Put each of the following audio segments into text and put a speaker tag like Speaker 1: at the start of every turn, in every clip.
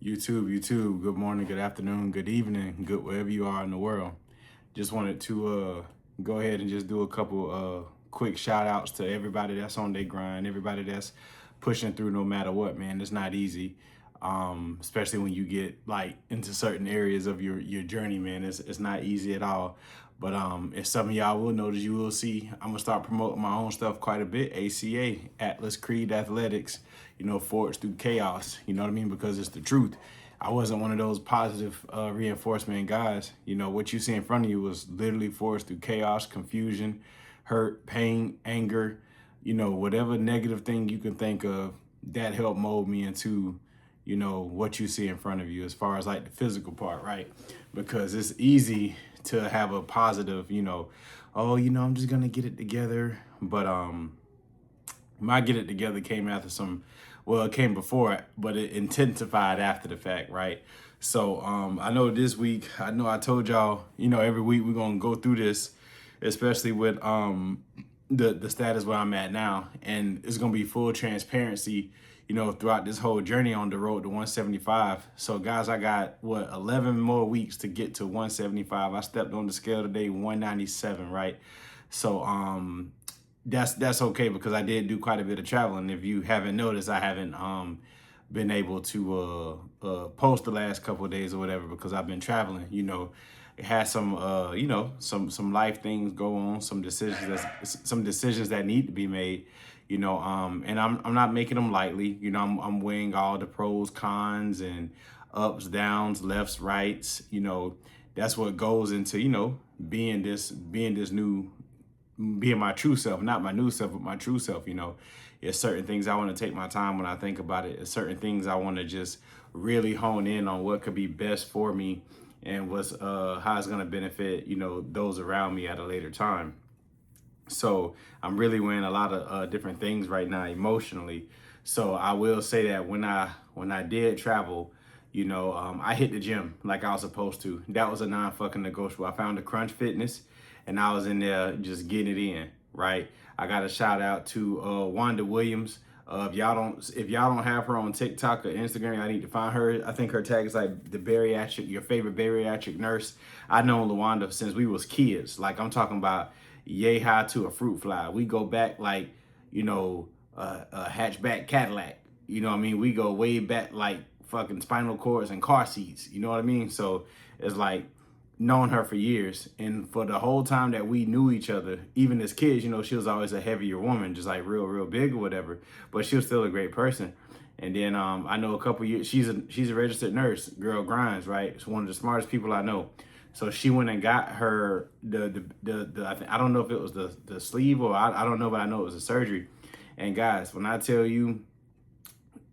Speaker 1: YouTube, good morning, good afternoon, good evening, good wherever you are in the world. Just wanted to go ahead and just do a couple quick shout outs to everybody that's on their grind, everybody that's pushing through no matter what, man. It's not easy. Especially when you get like into certain areas of your journey, man. It's not easy at all. But if some of y'all will notice, you will see I'm gonna start promoting my own stuff quite a bit. ACA, Atlas Creed Athletics, Forged Through Chaos. You know what I mean? Because it's the truth. I wasn't one of those positive reinforcement guys. What you see in front of you was literally forged through chaos, confusion, hurt, pain, anger, whatever negative thing you can think of, that helped mold me into, what you see in front of you as far as like the physical part, right? Because it's easy to have a positive, I'm just gonna get it together. But my get it together came after it came before it, but it intensified after the fact, right? So I know this week, I told y'all, every week we're gonna go through this, especially with the status where I'm at now. And it's gonna be full transparency, throughout this whole journey on the road to 175. So guys, I got 11 more weeks to get to 175. I stepped on the scale today, 197, right? So that's okay because I did do quite a bit of traveling. If you haven't noticed, I haven't been able to post the last couple of days or whatever because I've been traveling. It had some some life things go on, some decisions that need to be made. And I'm not making them lightly. I'm weighing all the pros, cons, and ups, downs, lefts, rights. That's what goes into being my true self, not my new self, but my true self. There's certain things I want to take my time when I think about it. There's certain things I want to just really hone in on what could be best for me and how it's going to benefit, those around me at a later time. So I'm really weighing a lot of different things right now emotionally. So I will say that when I did travel, I hit the gym like I was supposed to. That was a non-fucking negotiable. I found the Crunch Fitness and I was in there just getting it in, right? I got a shout out to Wanda Williams. If y'all don't have her on TikTok or Instagram, I need to find her. I think her tag is like your favorite bariatric nurse. I know LaWanda since we was kids. Like I'm talking about yay high to a fruit fly. We go back like, a hatchback Cadillac. You know what I mean? We go way back like fucking spinal cords and car seats. You know what I mean? So it's like known her for years. And for the whole time that we knew each other, even as kids, she was always a heavier woman, just like real big or whatever. But she was still a great person. And then I know a couple years, she's a registered nurse, Girl Grimes, right? It's one of the smartest people I know. So she went and got her I don't know if it was the sleeve or I don't know, but I know it was a surgery. And guys, when I tell you,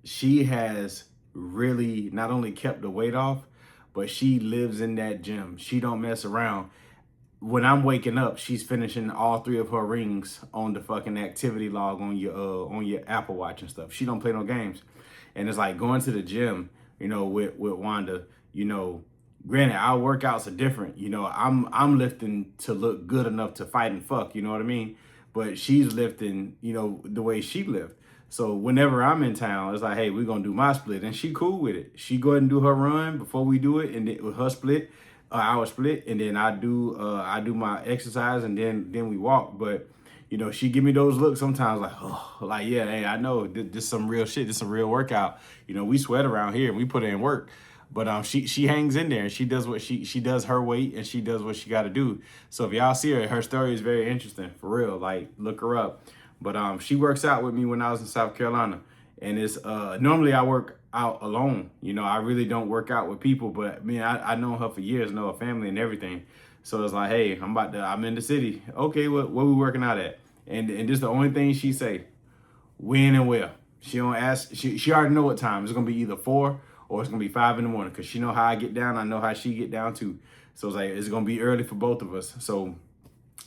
Speaker 1: she has really not only kept the weight off, but she lives in that gym. She don't mess around. When I'm waking up, she's finishing all 3 of her rings on the fucking activity log on your Apple Watch and stuff. She don't play no games. And it's like going to the gym, with Wanda, granted, our workouts are different. I'm lifting to look good enough to fight and fuck, you know what I mean? But she's lifting, the way she lift. So whenever I'm in town, it's like, hey, we're gonna do my split, and she cool with it. She go ahead and do her run before we do it, and then with her split, our split, and then I do my exercise, and then we walk. But she give me those looks sometimes, like, oh, like yeah, hey, I know this some real shit, this some real workout. We sweat around here, and we put in work. But she hangs in there and she does what she does her weight and she does what she got to do. So if y'all see her story is very interesting for real. Like look her up. But she works out with me when I was in South Carolina, and it's normally I work out alone. I really don't work out with people, but man, I know her for years, know her family and everything. So it's like, hey, I'm in the city. Okay, what we working out at? And just the only thing she say, when and where. She don't ask. She already know what time. It's gonna be either 4 or it's gonna be 5 in the morning because she know how I get down. I know how she get down too. So it's like it's gonna be early for both of us. So,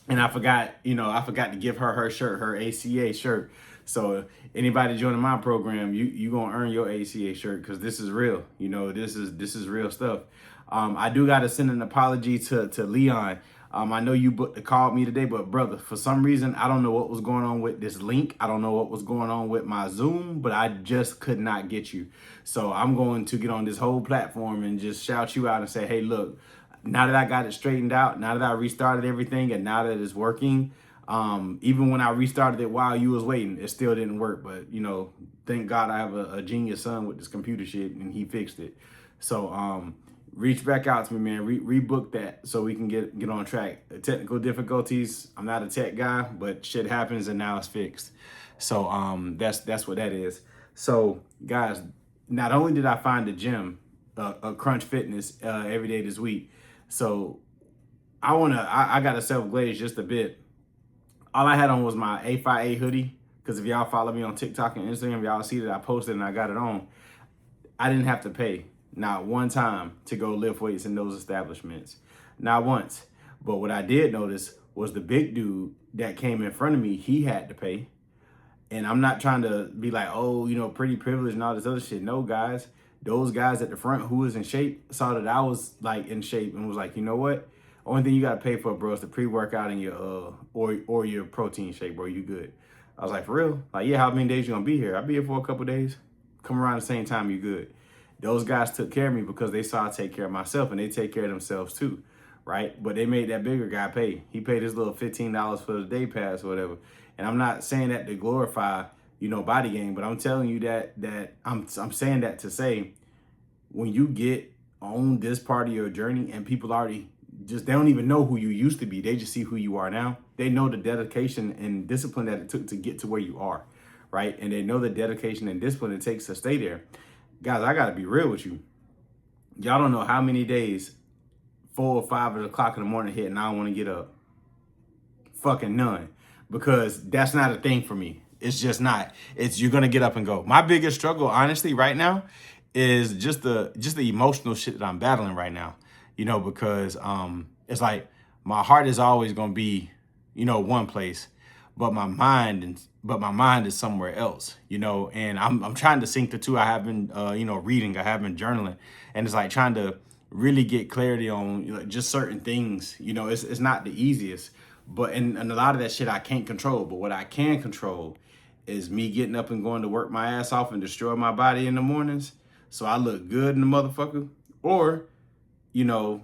Speaker 1: and I forgot to give her shirt, her ACA shirt. So anybody joining my program, you gonna earn your ACA shirt because this is real. This is real stuff. I do gotta send an apology to Leon. I know you called me today, but brother, for some reason, I don't know what was going on with this link. I don't know what was going on with my Zoom, but I just could not get you. So I'm going to get on this whole platform and just shout you out and say, hey, look, now that I got it straightened out, now that I restarted everything, and now that it's working, even when I restarted it while you was waiting, it still didn't work. But, you know, thank God I have a genius son with this computer shit, and he fixed it. So, reach back out to me, man. Rebook that so we can get on track. Technical difficulties. I'm not a tech guy, but shit happens and now it's fixed. So that's what that is. So guys, not only did I find a gym, a Crunch Fitness every day this week. So I got to self-glaze just a bit. All I had on was my A5A hoodie, because if y'all follow me on TikTok and Instagram, y'all see that I posted and I got it on. I didn't have to pay, not one time, to go lift weights in those establishments. Not once. But what I did notice was the big dude that came in front of me, he had to pay. And I'm not trying to be like, oh, you know, pretty privileged and all this other shit. No, guys. Those guys at the front who was in shape saw that I was like in shape and was like, you know what? Only thing you gotta pay for, bro, is the pre-workout and your or your protein shake, bro. You good. I was like, for real? Like, yeah, how many days you gonna be here? I'll be here for a couple days. Come around the same time, you good. Those guys took care of me because they saw I take care of myself, and they take care of themselves too, right? But they made that bigger guy pay. He paid his little $15 for the day pass or whatever. And I'm not saying that to glorify, you know, body game, but I'm telling you that I'm saying that to say, when you get on this part of your journey and people already they don't even know who you used to be. They just see who you are now. They know the dedication and discipline that it took to get to where you are, right? And they know the dedication and discipline it takes to stay there. Guys, I got to be real with you. Y'all don't know how many days 4 or 5 o'clock in the morning hit and I don't want to get up. Fucking none. Because that's not a thing for me. It's just not. It's you're going to get up and go. My biggest struggle, honestly, right now is just the emotional shit that I'm battling right now. You know, because it's like my heart is always going to be, you know, one place, but my mind is somewhere else, you know, and I'm trying to sync the two. I have been, you know, reading, I have been journaling, and it's like trying to really get clarity on, you know, just certain things. You know, it's not the easiest, but and a lot of that shit I can't control. But what I can control is me getting up and going to work my ass off and destroy my body in the mornings, so I look good in the motherfucker, or, you know,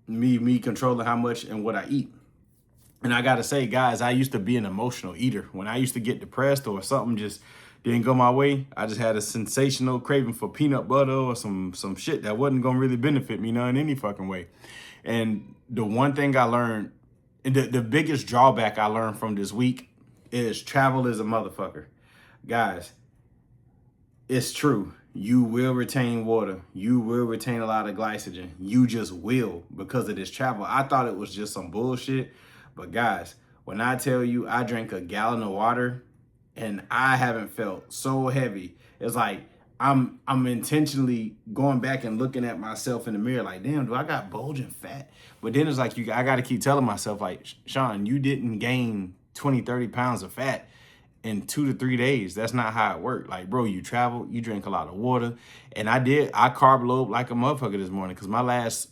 Speaker 1: me controlling how much and what I eat. And I gotta say, guys, I used to be an emotional eater. When I used to get depressed or something just didn't go my way, I just had a sensational craving for peanut butter or some shit that wasn't gonna really benefit me none in any fucking way. And the one thing I learned, the biggest drawback I learned from this week is travel is a motherfucker. Guys, it's true. You will retain water. You will retain a lot of glycogen. You just will, because of this travel. I thought it was just some bullshit. But guys, when I tell you I drank a gallon of water and I haven't felt so heavy, it's like I'm intentionally going back and looking at myself in the mirror like, damn, do I got bulging fat? But then it's like I got to keep telling myself like, Sean, you didn't gain 20, 30 pounds of fat in 2 to 3 days. That's not how it worked. Like, bro, you travel, you drink a lot of water. And I carb load like a motherfucker this morning, because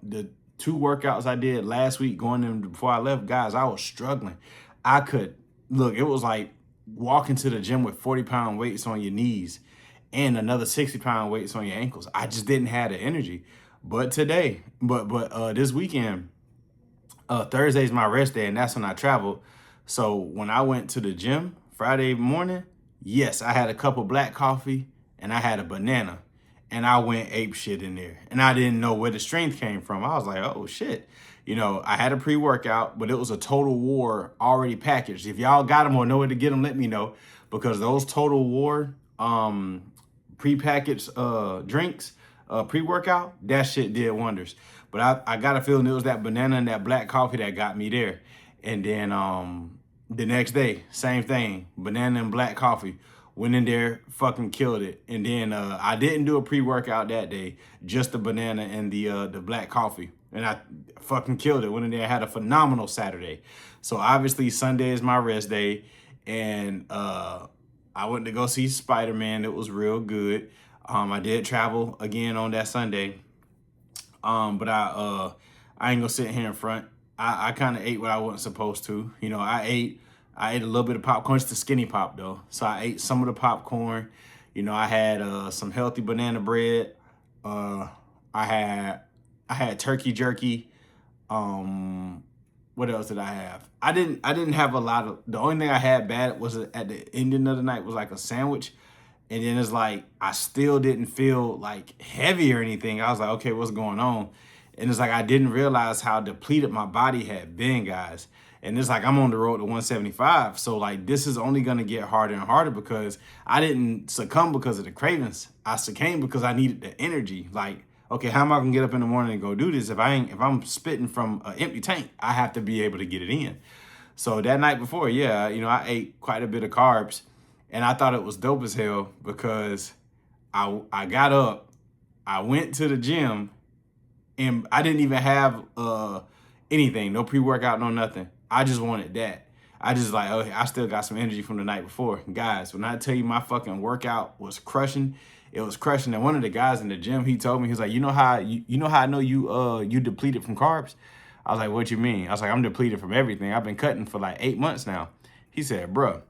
Speaker 1: the 2 workouts I did last week going in before I left, guys, I was struggling. It was like walking to the gym with 40-pound weights on your knees and another 60-pound weights on your ankles. I just didn't have the energy. But this weekend, Thursday's my rest day, and that's when I traveled. So when I went to the gym Friday morning, yes, I had a cup of black coffee and I had a banana, and I went ape shit in there, and I didn't know where the strength came from. I was like, oh shit. You know, I had a pre-workout, but it was a Total War already packaged. If y'all got them or know where to get them, let me know, because those Total War pre-packaged drinks, pre-workout, that shit did wonders. But I got a feeling it was that banana and that black coffee that got me there. And then the next day, same thing, banana and black coffee. Went in there, fucking killed it. And then I didn't do a pre-workout that day, just the banana and the black coffee. And I fucking killed it. Went in there, had a phenomenal Saturday. So obviously Sunday is my rest day. And I went to go see Spider-Man. It was real good. I did travel again on that Sunday. But I ain't gonna sit here in front. I kind of ate what I wasn't supposed to. You know, I ate a little bit of popcorn. It's the skinny pop though. So I ate some of the popcorn. You know, I had some healthy banana bread. Uh, I had I had turkey jerky. What else did I have? I didn't have a lot of. The only thing I had bad was at the ending of the night was like a sandwich. And then it's like I still didn't feel like heavy or anything. I was like, okay, what's going on? And it's like I didn't realize how depleted my body had been, guys. And it's like I'm on the road to 175. So like this is only gonna get harder and harder because I didn't succumb because of the cravings. I succumbed because I needed the energy. Like, okay, how am I gonna get up in the morning and go do this if I'm spitting from an empty tank? I have to be able to get it in. So that night before, yeah, you know, I ate quite a bit of carbs and I thought it was dope as hell because I got up, I went to the gym, and I didn't even have anything, no pre-workout, no nothing. I just wanted that. I just like, okay, I still got some energy from the night before. Guys, when I tell you my fucking workout was crushing, it was crushing. And one of the guys in the gym, he told me, he's like, you know how I know you depleted from carbs? I was like, what you mean? I was like, I'm depleted from everything. I've been cutting for like 8 months now. He said, bro,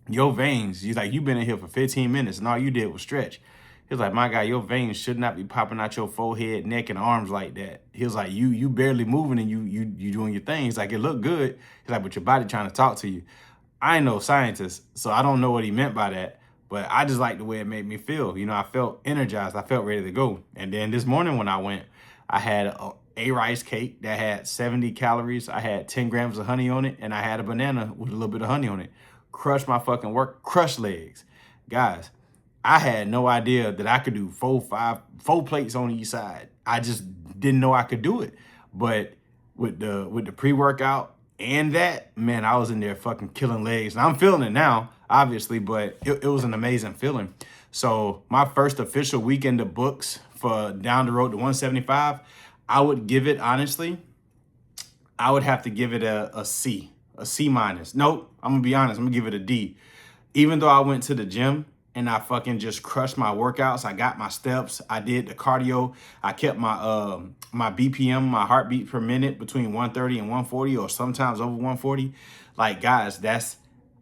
Speaker 1: your veins, he's like, you've been in here for 15 minutes and all you did was stretch. He was like, my guy, your veins should not be popping out your forehead, neck, and arms like that. He was like, you barely moving and you doing your thing. He's like, it looked good. He's like, but your body trying to talk to you. I ain't no scientist, so I don't know what he meant by that. But I just like the way it made me feel. You know, I felt energized. I felt ready to go. And then this morning when I went, I had a rice cake that had 70 calories. I had 10 grams of honey on it, and I had a banana with a little bit of honey on it. Crushed my fucking work, crushed legs. Guys, I had no idea that I could do four plates on each side. I just didn't know I could do it. But with the pre-workout and that, man, I was in there fucking killing legs. And I'm feeling it now, obviously, but it was an amazing feeling. So my first official weekend of books for Down the Road to 175, I would give it, honestly, I would have to give it a C minus. Nope, I'm gonna be honest, I'm gonna give it a D. Even though I went to the gym and I fucking just crushed my workouts, I got my steps, I did the cardio, I kept my my BPM, my heartbeat per minute between 130 and 140 or sometimes over 140. Like guys,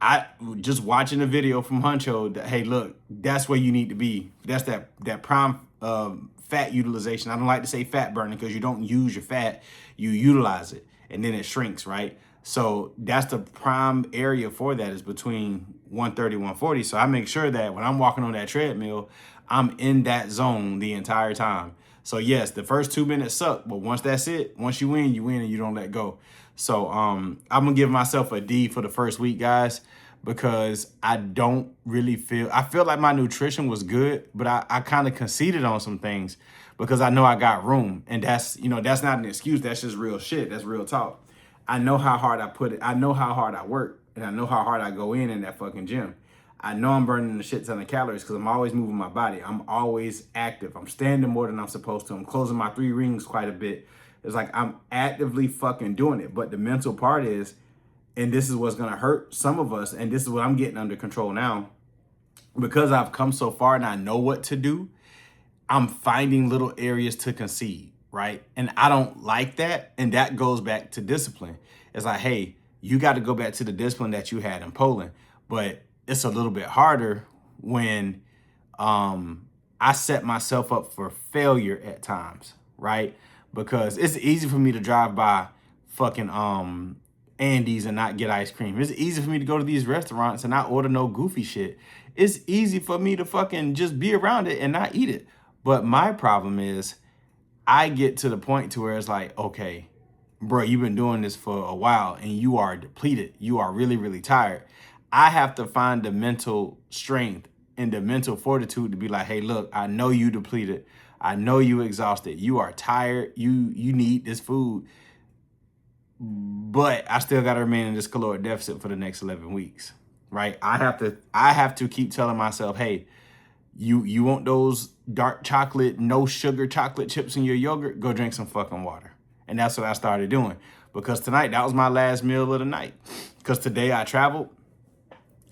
Speaker 1: I just watching the video from Huncho, hey look, that's where you need to be. That's that prime fat utilization. I don't like to say fat burning because you don't use your fat, you utilize it and then it shrinks, right? So that's the prime area for that is between 130, 140. So I make sure that when I'm walking on that treadmill, I'm in that zone the entire time. So yes, the first 2 minutes suck, but once that's it, once you win and you don't let go. So I'm gonna give myself a D for the first week, guys, because I don't really I feel like my nutrition was good, but I kind of conceded on some things because I know I got room. And that's, you know, that's not an excuse. That's just real shit. That's real talk. I know how hard I put it. I know how hard I work, and I know how hard I go in that fucking gym. I know I'm burning the shit ton of calories because I'm always moving my body. I'm always active. I'm standing more than I'm supposed to. I'm closing my 3 rings quite a bit. It's like I'm actively fucking doing it. But the mental part is, and this is what's gonna hurt some of us, and this is what I'm getting under control now, because I've come so far and I know what to do, I'm finding little areas to concede, right? And I don't like that. And that goes back to discipline. It's like, hey, you got to go back to the discipline that you had in Poland. But it's a little bit harder when I set myself up for failure at times, right? Because it's easy for me to drive by fucking Andy's and not get ice cream. It's easy for me to go to these restaurants and not order no goofy shit. It's easy for me to fucking just be around it and not eat it. But my problem is I get to the point to where it's like, okay, bro, you've been doing this for a while and you are depleted. You are really, really tired. I have to find the mental strength and the mental fortitude to be like, hey, look, I know you depleted. I know you exhausted. You are tired. You need this food. But I still got to remain in this caloric deficit for the next 11 weeks, right? I have to keep telling myself, hey, you want those dark chocolate, no sugar chocolate chips in your yogurt? Go drink some fucking water. And that's what I started doing. Because tonight, that was my last meal of the night. Because today I traveled,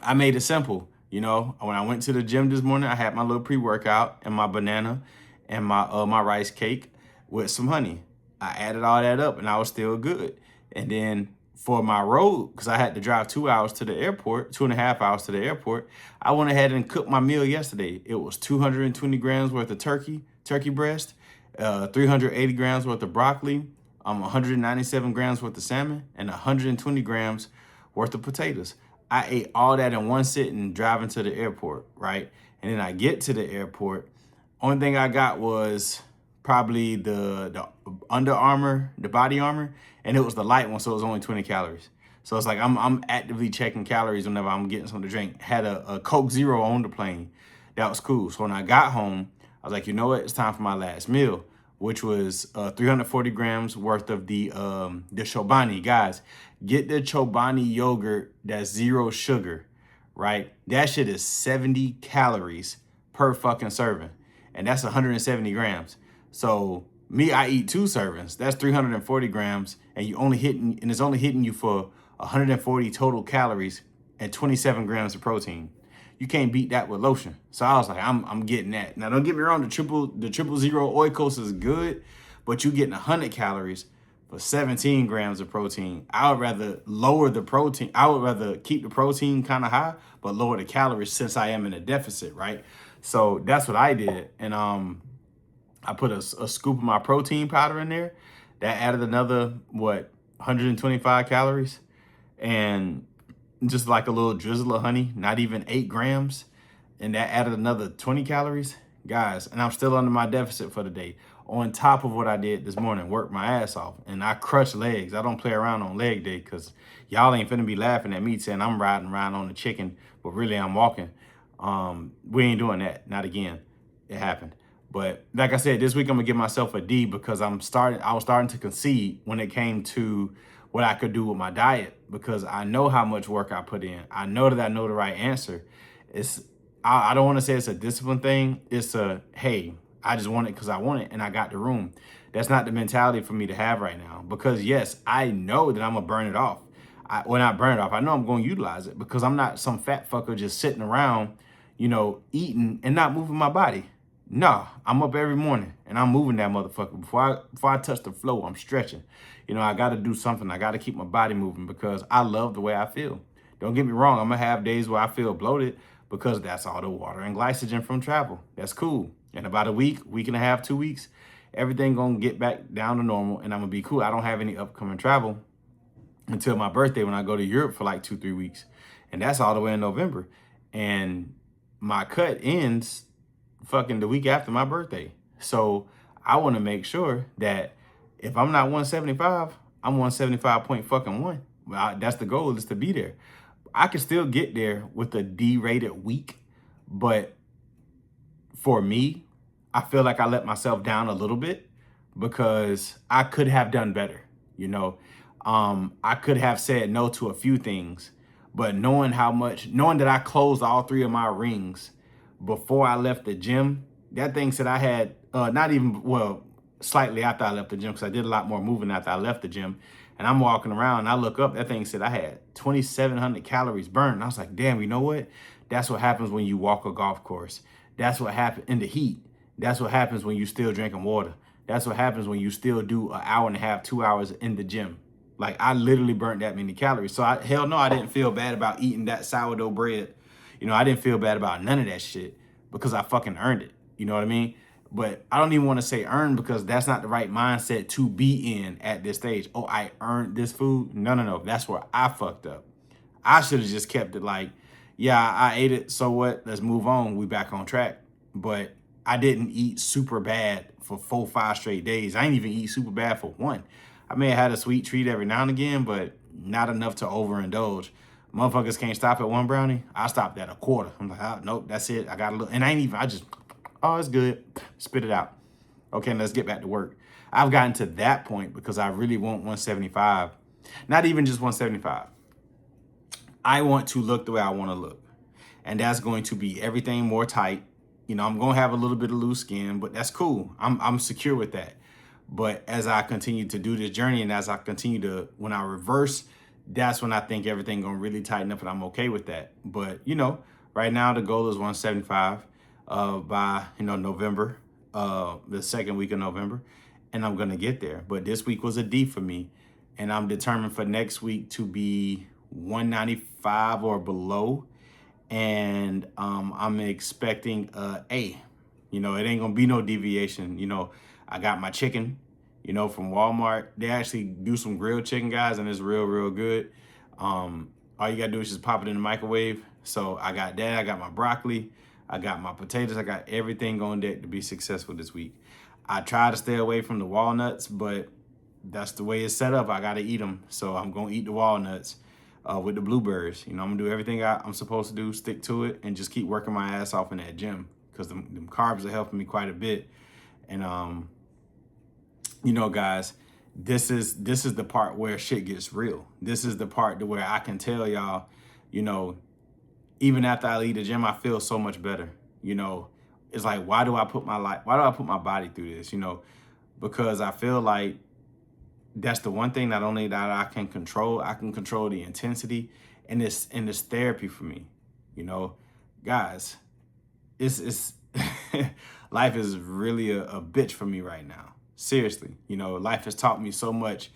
Speaker 1: I made it simple. You know, when I went to the gym this morning, I had my little pre-workout and my banana and my my rice cake with some honey. I added all that up and I was still good. And then for my road, because I had to drive 2 hours to the airport, 2.5 hours to the airport, I went ahead and cooked my meal yesterday. It was 220 grams worth of turkey breast, 380 grams worth of broccoli, 197 grams worth of salmon, and 120 grams worth of potatoes. I ate all that in one sitting driving to the airport, right? And then I get to the airport. Only thing I got was probably the Under Armour, the body armor, and it was the light one, so it was only 20 calories. So it's like I'm actively checking calories whenever I'm getting something to drink. Had a Coke Zero on the plane. That was cool. So when I got home, I was like, you know what? It's time for my last meal, which was 340 grams worth of the Chobani. Guys, get the Chobani yogurt that's zero sugar, right? That shit is 70 calories per fucking serving, and that's 170 grams. So me, I eat 2 servings. That's 340 grams, and it's only hitting you for 140 total calories and 27 grams of protein. You can't beat that with lotion. So I was like, I'm getting that. Now don't get me wrong, the triple zero Oikos is good, but you getting 100 calories for 17 grams of protein. I would rather lower the protein. I would rather keep the protein kind of high, but lower the calories since I am in a deficit, right? So that's what I did. And I put a scoop of my protein powder in there. That added another, 125 calories. And just like a little drizzle of honey, not even 8 grams. And that added another 20 calories. Guys, and I'm still under my deficit for the day. On top of what I did this morning, worked my ass off. And I crushed legs. I don't play around on leg day because y'all ain't finna be laughing at me saying I'm riding around on the chicken, but really I'm walking. We ain't doing that. Not again. It happened. But like I said, this week I'm gonna give myself a D because I was starting to concede when it came to what I could do with my diet because I know how much work I put in. I know that I know the right answer. I don't want to say it's a discipline thing. It's hey, I just want it because I want it and I got the room. That's not the mentality for me to have right now because yes, I know that I'm gonna burn it off. Not burn it off. I know I'm gonna utilize it because I'm not some fat fucker just sitting around, eating and not moving my body. No, I'm up every morning and I'm moving that motherfucker. Before I touch the floor, I'm stretching. I got to do something. I got to keep my body moving because I love the way I feel. Don't get me wrong. I'm going to have days where I feel bloated because that's all the water and glycogen from travel. That's cool. In about a week and a half, 2 weeks, everything going to get back down to normal and I'm going to be cool. I don't have any upcoming travel until my birthday when I go to Europe for like 2-3 weeks. And that's all the way in November. And my cut ends fucking the week after my birthday. So I want to make sure that if I'm not 175, I'm 175.1. That's the goal, is to be there. I can still get there with a D-rated week, but for me, I feel like I let myself down a little bit because I could have done better. I could have said no to a few things, but knowing that I closed all 3 of my rings before I left the gym, that thing said I had slightly after I left the gym because I did a lot more moving after I left the gym. And I'm walking around and I look up, that thing said I had 2,700 calories burned. And I was like, damn, you know what? That's what happens when you walk a golf course. That's what happened in the heat. That's what happens when you still drinking water. That's what happens when you still do an hour and a half, 2 hours in the gym. Like I literally burnt that many calories. So hell no, I didn't feel bad about eating that sourdough bread. I didn't feel bad about none of that shit because I fucking earned it. You know what I mean? But I don't even want to say earn because that's not the right mindset to be in at this stage. Oh, I earned this food. No. That's where I fucked up. I should have just kept it like, yeah, I ate it. So what? Let's move on. We back on track. But I didn't eat super bad for 4-5 straight days. I didn't even eat super bad for 1. I may have had a sweet treat every now and again, but not enough to overindulge. Motherfuckers can't stop at 1 brownie. I stopped at a quarter. I'm like, nope, that's it. I got a little, and oh, it's good. Spit it out. Okay, let's get back to work. I've gotten to that point because I really want 175. Not even just 175. I want to look the way I want to look. And that's going to be everything more tight. I'm going to have a little bit of loose skin, but that's cool. I'm secure with that. But as I continue to do this journey and as I continue to, when I reverse, that's when I think everything going to really tighten up and I'm okay with that. But, right now the goal is 175 by, November, the second week of November. and I'm gonna get there. But this week was a D for me, and I'm determined for next week to be 195 or below, and I'm expecting a A. You know, it ain't gonna be no deviation. You know, I got my chicken, you know, from Walmart. They actually do some grilled chicken, guys, and it's real, real good. All you gotta do is just pop it in the microwave. So I got that. I got my broccoli. I got my potatoes. I got everything on deck to be successful this week. I try to stay away from the walnuts, but that's the way it's set up. I gotta eat them. So I'm gonna eat the walnuts with the blueberries. You know, I'm gonna do everything I'm supposed to do, stick to it, and just keep working my ass off in that gym, because them carbs are helping me quite a bit. And you know, guys, this is the part where shit gets real. This is the part to where I can tell y'all, you know, even after I leave the gym, I feel so much better. You know, it's like, why do I put my body through this? You know, because I feel like that's the one thing not only that I can control the intensity, and it's therapy for me. You know, guys, it's life is really a bitch for me right now. Seriously, you know, life has taught me so much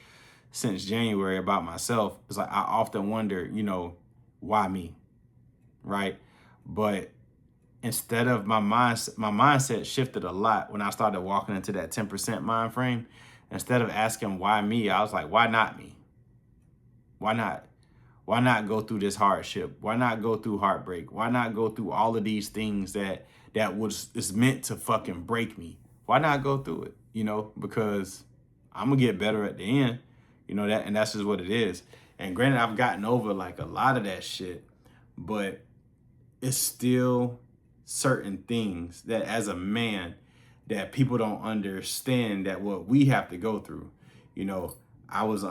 Speaker 1: since January about myself. It's like I often wonder, you know, why me, right? But instead of my mindset shifted a lot when I started walking into that 10% mind frame. Instead of asking why me, I was like, why not me? Why not? Why not go through this hardship? Why not go through heartbreak? Why not go through all of these things that is meant to fucking break me? Why not go through it? You know, because I'm gonna get better at the end. You know that, and that's just what it is. And granted, I've gotten over like a lot of that shit, but it's still certain things that as a man that people don't understand that what we have to go through. You know, I was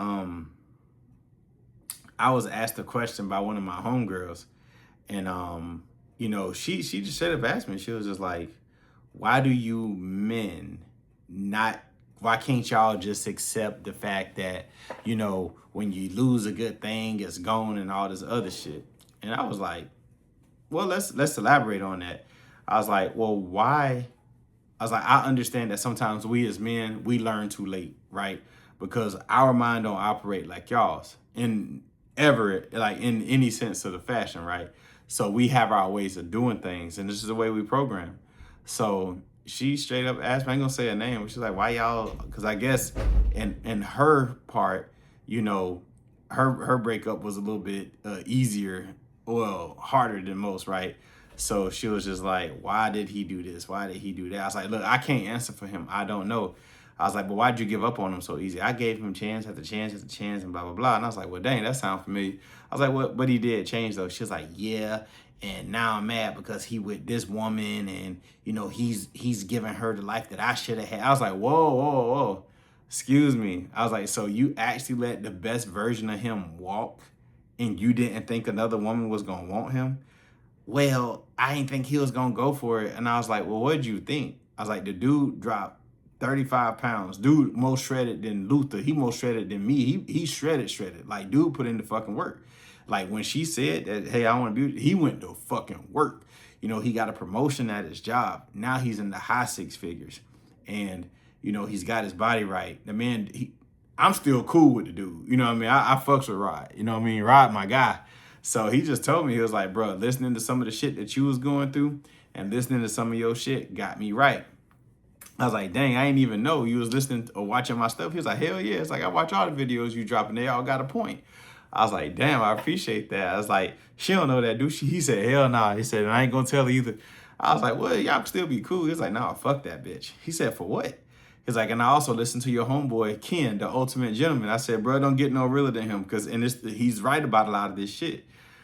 Speaker 1: asked a question by one of my homegirls, and you know, she just straight up asked me. She was just like, why do you men why can't y'all just accept the fact that, you know, when you lose a good thing, it's gone and all this other shit? And I was like, well, let's elaborate on that. I was like, well, why? I was like, I understand that sometimes we as men, we learn too late, right? Because our mind don't operate like y'all's in any sense of the fashion, right? So we have our ways of doing things, and this is the way we program. So she straight up asked me, I ain't gonna say her name, but she's like, why y'all? Because I guess in her part, you know, her breakup was a little bit easier, well, harder than most, right? So she was just like, why did he do this? Why did he do that? I was like, look, I can't answer for him. I don't know. I was like, but why'd you give up on him so easy? I gave him chance after chance after chance and blah, blah, blah. And I was like, well, dang, that sounds familiar. I was like, what? But he did change though. She was like, yeah. And now I'm mad because he with this woman, and, you know, he's giving her the life that I should have had. I was like, whoa, whoa, whoa. Excuse me. I was like, so you actually let the best version of him walk, and you didn't think another woman was going to want him? Well, I didn't think he was going to go for it. And I was like, well, what did you think? I was like, the dude dropped 35 pounds. Dude more shredded than Luther. He more shredded than me. He shredded. Like, dude put in the fucking work. Like, when she said that, hey, I want to be, he went to fucking work. You know, he got a promotion at his job. Now he's in the high six figures. And, you know, he's got his body right. The man, I'm still cool with the dude. You know what I mean? I fucks with Rod. You know what I mean? Rod, my guy. So he just told me, he was like, bro, listening to some of the shit that you was going through and listening to some of your shit got me right. I was like, dang, I didn't even know you was listening or watching my stuff. He was like, hell yeah. It's like, I watch all the videos you drop and they all got a point. I was like, damn, I appreciate that. I was like, she don't know that, do she? He said, hell nah. He said, I ain't gonna tell her either. I was like, well, y'all can still be cool. He's like, nah, fuck that bitch. He said, for what? He's like, and I also listened to your homeboy, Ken, the ultimate gentleman. I said, bro, don't get no realer than him, because he's right about a lot of this shit.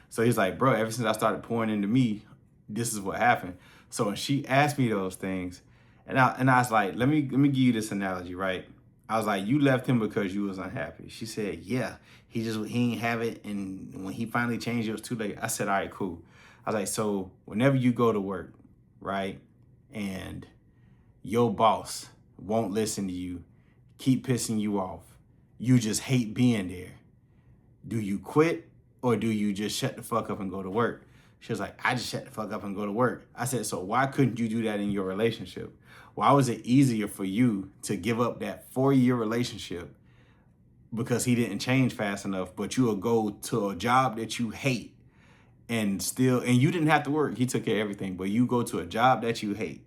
Speaker 1: So he's like, bro, ever since I started pouring into me, this is what happened. So when she asked me those things, and I was like, let me give you this analogy, right? I was like, you left him because you was unhappy. She said, yeah, he ain't have it, and when he finally changed, it was too late. I said, all right, cool. I was like, so whenever you go to work, right, and your boss won't listen to you, keep pissing you off, you just hate being there, do you quit or do you just shut the fuck up and go to work? She was like, I just shut the fuck up and go to work. I said, so why couldn't you do that in your relationship? Why was it easier for you to give up that 4-year relationship because he didn't change fast enough, but you will go to a job that you hate and you didn't have to work. He took care of everything, but you go to a job that you hate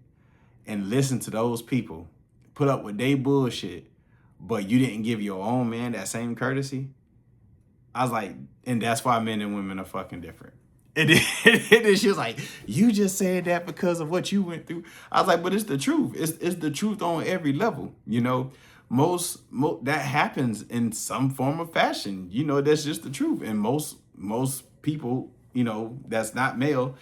Speaker 1: and listen to those people put up with their bullshit, but you didn't give your own man that same courtesy. I was like, and that's why men and women are fucking different. And then she was like, you just said that because of what you went through. I was like, but it's the truth. It's the truth on every level. You know, most that happens in some form of fashion. You know, that's just the truth. And most people, you know, that's not male,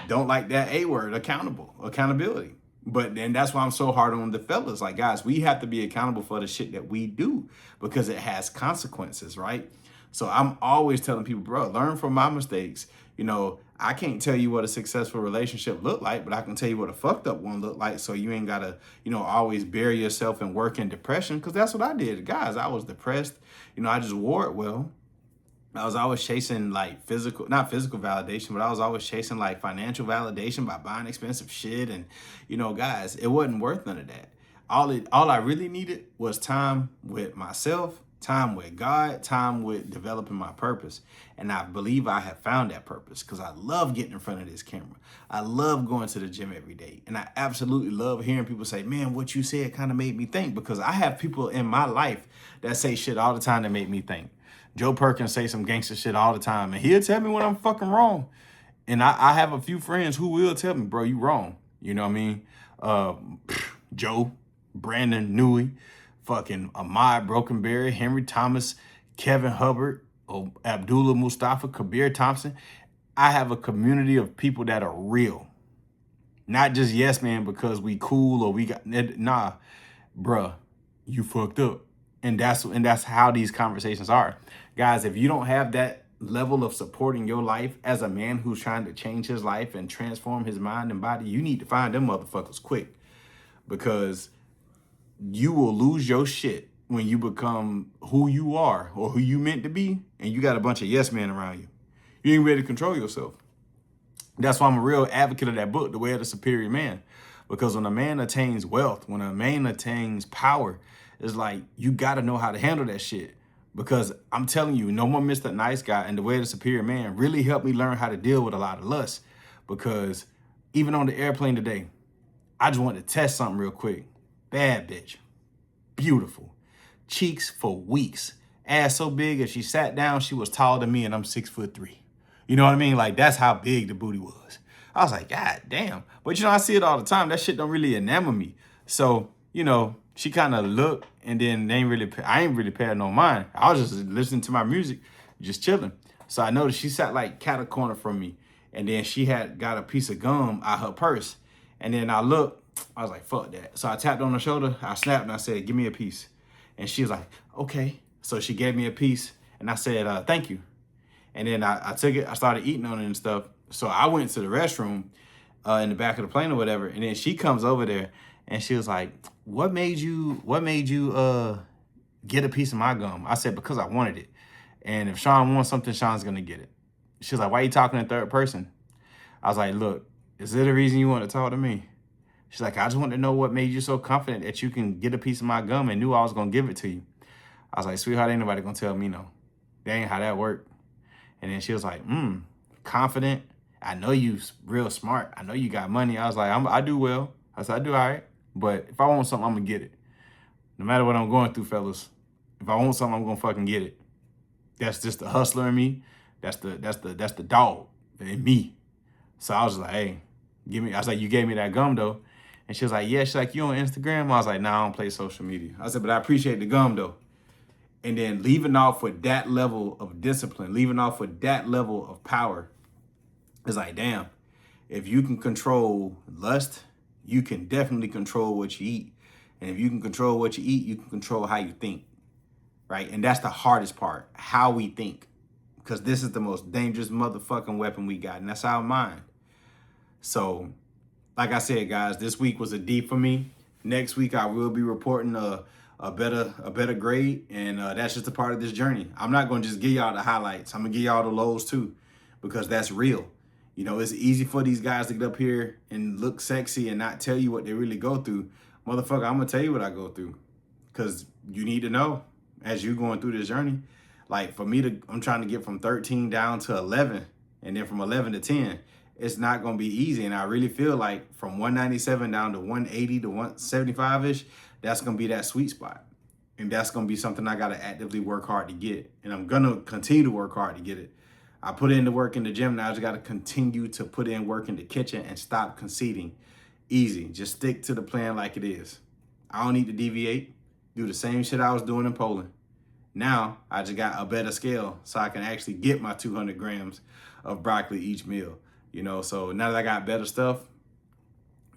Speaker 1: don't like that A word, accountability. But then that's why I'm so hard on the fellas. Like, guys, we have to be accountable for the shit that we do because it has consequences, right? So I'm always telling people, bro, learn from my mistakes. You know, I can't tell you what a successful relationship look like, but I can tell you what a fucked up one look like. So you ain't gotta, you know, always bury yourself in work and depression, because that's what I did. Guys, I was depressed. You know, I just wore it well. I was always chasing like not physical validation, but I was always chasing like financial validation by buying expensive shit. And, you know, guys, it wasn't worth none of that. All I really needed was time with myself, time with God, time with developing my purpose. And I believe I have found that purpose because I love getting in front of this camera. I love going to the gym every day. And I absolutely love hearing people say, man, what you said kind of made me think, because I have people in my life that say shit all the time that make me think. Joe Perkins say some gangster shit all the time, and he'll tell me when I'm fucking wrong. And I have a few friends who will tell me, bro, you wrong. You know what I mean? Joe, Brandon Newey, fucking Ahmad Brokenberry, Henry Thomas, Kevin Hubbard, Abdullah Mustafa, Kabir Thompson. I have a community of people that are real. Not just yes, man, because we cool or we got, nah, bruh, you fucked up. And that's how these conversations are. Guys, if you don't have that level of support in your life as a man who's trying to change his life and transform his mind and body, you need to find them motherfuckers quick, because you will lose your shit when you become who you are or who you meant to be, and you got a bunch of yes men around you. You ain't ready to control yourself. That's why I'm a real advocate of that book, The Way of the Superior Man. Because when a man attains wealth, when a man attains power, it's like, you got to know how to handle that shit. Because I'm telling you, No More Mr. Nice Guy and The Way of the Superior Man really helped me learn how to deal with a lot of lust. Because even on the airplane today, I just wanted to test something real quick. Bad bitch. Beautiful. Cheeks for weeks. Ass so big, if she sat down, she was taller than me, and I'm 6'3". You know what I mean? Like, that's how big the booty was. I was like, God damn. But, you know, I see it all the time. That shit don't really enamor me. So, you know, she kind of looked, and then I ain't really paying no mind. I was just listening to my music, just chilling. So I noticed she sat like cat a corner from me. And then she had got a piece of gum out her purse. And then I looked, I was like, fuck that. So I tapped on her shoulder, I snapped, and I said, give me a piece. And she was like, okay. So she gave me a piece, and I said, thank you. And then I took it, I started eating on it and stuff. So I went to the restroom in the back of the plane or whatever. And then she comes over there and she was like, what made you get a piece of my gum? I said, because I wanted it. And if Sean wants something, Sean's gonna get it. She was like, why are you talking in third person? I was like, look, is there the reason you want to talk to me? She's like, I just want to know what made you so confident that you can get a piece of my gum and knew I was gonna give it to you. I was like, sweetheart, ain't nobody gonna tell me no. That ain't how that worked. And then she was like, confident. I know you real smart. I know you got money. I was like, I do well. I said, I do all right. But if I want something, I'm going to get it. No matter what I'm going through, fellas. If I want something, I'm going to fucking get it. That's just the hustler in me. That's the dog in me. So I was like, hey, I was like, you gave me that gum though. And she was like, yeah. She's like, you on Instagram? I was like, nah, I don't play social media. I said, but I appreciate the gum though. And then leaving off with that level of discipline, leaving off with that level of power, it's like, damn, if you can control lust, you can definitely control what you eat. And if you can control what you eat, you can control how you think, right? And that's the hardest part, how we think. Because this is the most dangerous motherfucking weapon we got, and that's our mind. So, like I said, guys, this week was a D for me. Next week, I will be reporting a better grade, and that's just a part of this journey. I'm not going to just give y'all the highlights. I'm going to give y'all the lows too, because that's real. You know, it's easy for these guys to get up here and look sexy and not tell you what they really go through. Motherfucker, I'm gonna tell you what I go through. Cause you need to know as you going through this journey. Like for me I'm trying to get from 13 down to 11 and then from 11 to 10. It's not gonna be easy. And I really feel like from 197 down to 180 to 175-ish, that's gonna be that sweet spot. And that's gonna be something I gotta actively work hard to get. And I'm gonna continue to work hard to get it. I put in the work in the gym. Now I just gotta continue to put in work in the kitchen and stop conceding. Easy. Just stick to the plan like it is. I don't need to deviate. Do the same shit I was doing in Poland. Now I just got a better scale so I can actually get my 200 grams of broccoli each meal. You know, so now that I got better stuff,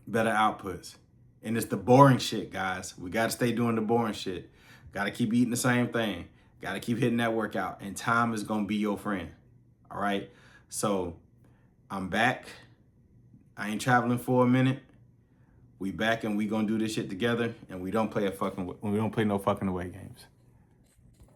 Speaker 1: better outputs. And it's the boring shit, guys. We got to stay doing the boring shit. Got to keep eating the same thing. Got to keep hitting that workout. And time is going to be your friend. All right? So I'm back. I ain't traveling for a minute. We back and we going to do this shit together. And we don't play no fucking away games.